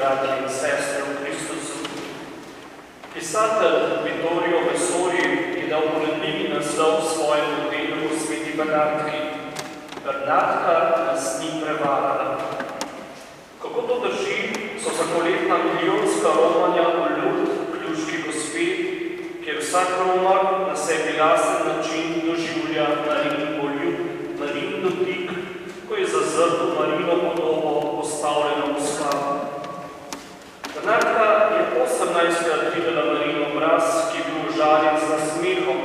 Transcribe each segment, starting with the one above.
bratje in sestre v Kristusu. Pisatelj Vittorio Messori je dal pomenljivi naslov svojemu delu v Sveti Bernardki. Bernardka nas ni prevarala. Kako to drži, so zapoletna milijonska romanja v Lourdes Kljuški Gospe, kjer vsak romar na sebi lasten način doživlja Marijin poljub, Marijin dotik, ko je zazrto Marijino podobo postavljeno v slavu. Bernardka je 18krat videla Marijin obraz, ki je bil užaljen z nasmehom,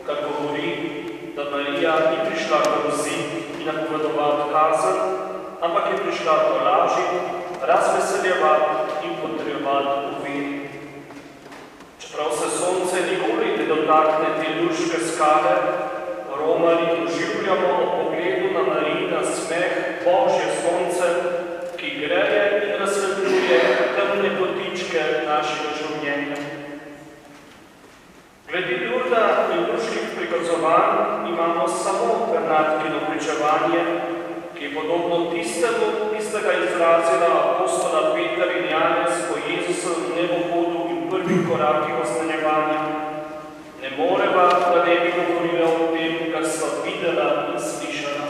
kar govori, da Marija ni prišla groziti in napovedovati kazen, ampak je prišla tolažiti, razveseljevati in potrjevati v veri. Čeprav se sonce nikoli ne dotakne te luške skale, romari doživljamo ob pogledu na Marijina smeh Božje sonce, ki greje in razsvetljuje temne kotičke našega življenja. Glede Lurda in luških prikazovanj imamo samo Bernardkino pričevanje, ki je podobno tistemu, ki sta ga izrazila apostola Peter in Janez po Jezusovem nebohodu in prvih korakih oslanjevanja. Ne moreva, da ne bi govorila o tem, kar sva videla in slišala.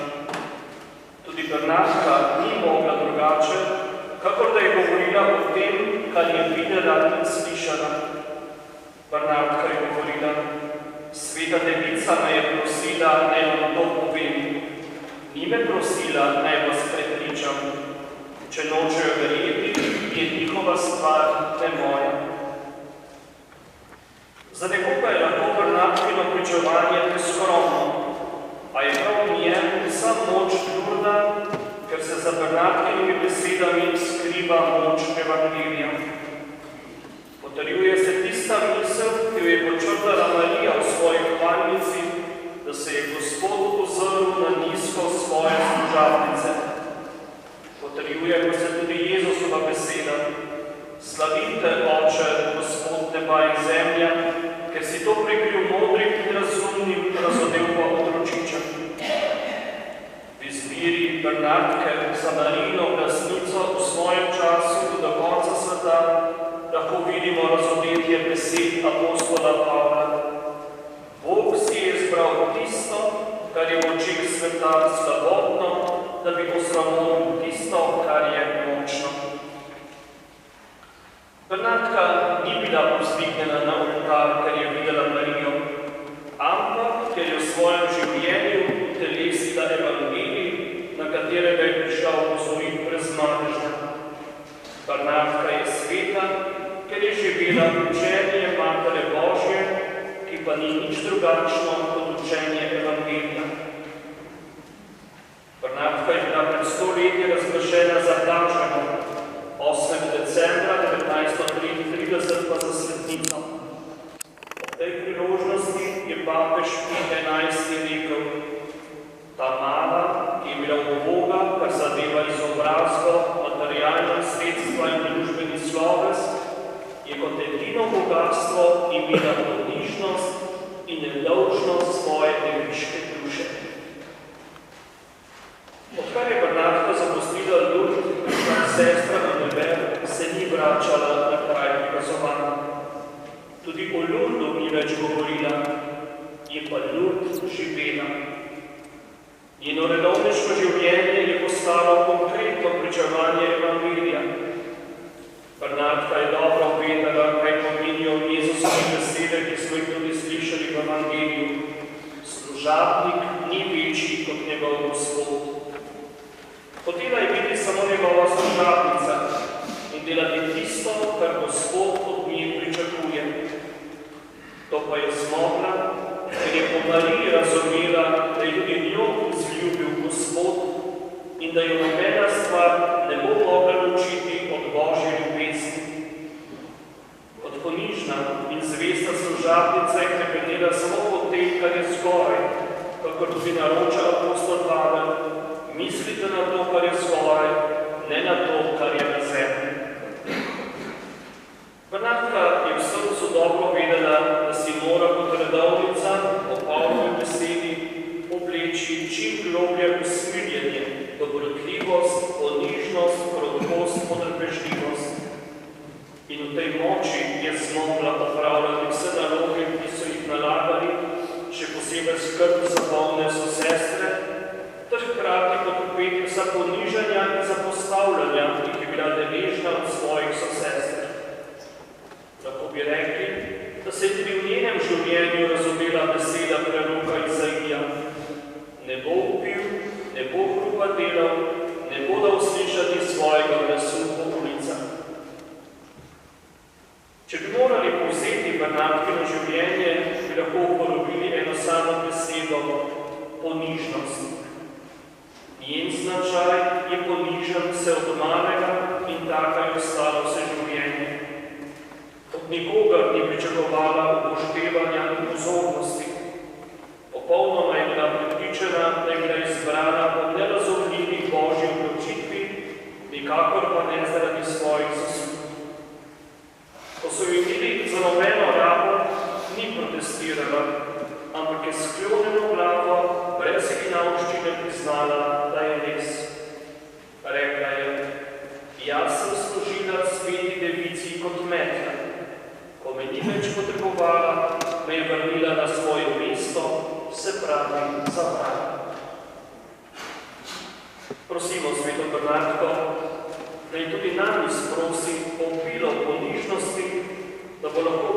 Tudi Bernardka ni mogla drugače, kakor da je govorila o tem, kar je videla in slišala. Bernardka je govorila: Sveta Devica me je prosila, naj vam to povem. Ni me prosila, naj vas prepričam. Če nočejo verjeti, je njihova stvar, ne moja. Za nekoga je lahko Bernardkino pričevanje preskromno, a je prav v njem vsa moč Lurda, ker se za Bernardkinimi besedami skriva moč Evangelija. Potrjuje se tista misel, ki jo je počrtala Marija v svoji hvalnici, da se je Gospod ozrl na nizko svoje služabnice. Potrjuje pa se tudi Jezusova beseda: Slavite, Oče, Gospod neba in zemlja, ker si to prikril modrim in razumnim, razodel pa otročičem. V izbiri Bernardke za Marijino glasnico v svojem času do konca sveta lahko vidimo razodetje besed apostola Pavla. Bog si je izbral tisto, kar je v očeh sveta slabotno, da bi osramotil tisto, kar je močno. Bernardka ni bila povzdignjena na oltar, ker je videla Marijo, ampak ker je v svojem življenju telesila Evangelij, na katerega je prišla opozoriti brezmadežna. Bernardka je sveta, ker je živela učenje Matere Božje, ki pa ni nič drugačno kot učenje Evangelija. Bernardka je bila pred 100 leti razglašena za blaženo, 8. decembra 1933 pa za svetnico. Ob tej priložnosti je papež Pij XI rekel: Ta mala, ki je bila uboga, kar zadeva izobrazbo, materialna sredstva in družbeni sloves, je kot edino bogatstvo imela ponižnost in nedolžnost svoje deviške duše. Odkar je Bernardka zapustila Lourdes, prišla sestra na Neber, se ni vračala na kraj prikazovanja. Tudi o Lourdu ni več govorila, je pa Lourdes živela. Njeno redovniško življenje je postalo konkretno pričevanje Evangelija. Bernardka je dobro vedela, kaj pomenijo Jezusove besede, ki smo jih tudi slišali v Evangeliju. Služabnik ni večji kot njegov Gospod. Hotela je biti samo njegova služabnica in delati tisto, kar Gospod od nje pričakuje. To pa je zmogla, ker je po Mariji razumela, da je tudi njo vzljubil Gospod in da jo nobena stvar ne bo mogla ločiti od Božje ljubezni. Kot ponižna in zvesta služabnica je hlepenela samo po tem, kar je zgoraj, kakor tudi naroča apostol Pavel: Mislite na to, kar je zgoraj, ne na to, kar je na zemlji. Bernardka je v srcu dobro vedela, da si mora kot redovnica po Pavlovi besedi obleči čim globlje usmiljenje, dobrotljivost, ponižnost, krotkost, potrpežljivost. zmogla opravljati vse naloge, ki so jih nalagali, še posebej skrb za bolne sestre, ter hkrati potrpeti vsa ponižanja in zapostavljanja, ki je bila deležna od svojih sester. Lahko bi rekli, da se je tudi v njenem življenju razumela beseda preroka Izaija: ne bo vpil, ne bo hrupa delal, ne bo dal slišati svojega glasu po ulicah. Če bi morali povzeti Bernardkino življenje, bi lahko uporabili eno samo besedo: ponižnost. Njen značaj je ponižen vse od malega in taka je ostala vse življenje. Od nikogar ni pričakovala upoštevanja in pozornosti. Popolnoma je bila prepričana, da je bila izbrana po nerazumljivi Božji odločitvi, nikakor pa ne zaradi svojih zaslug. Ko so jo imeli za nobeno rabo, ni protestirala, ampak je sklonjeno glavo, brez hinavščine priznala, da je res. Rekla je: jaz sem služila sveti devici kot metla. Ko me ni več potrebovala, me je vrnila na svoje mesto, se pravi za vrata. Prosimo sveto Bernardko, naj tudi nam izprosi obilo ponižnosti, da bo lahko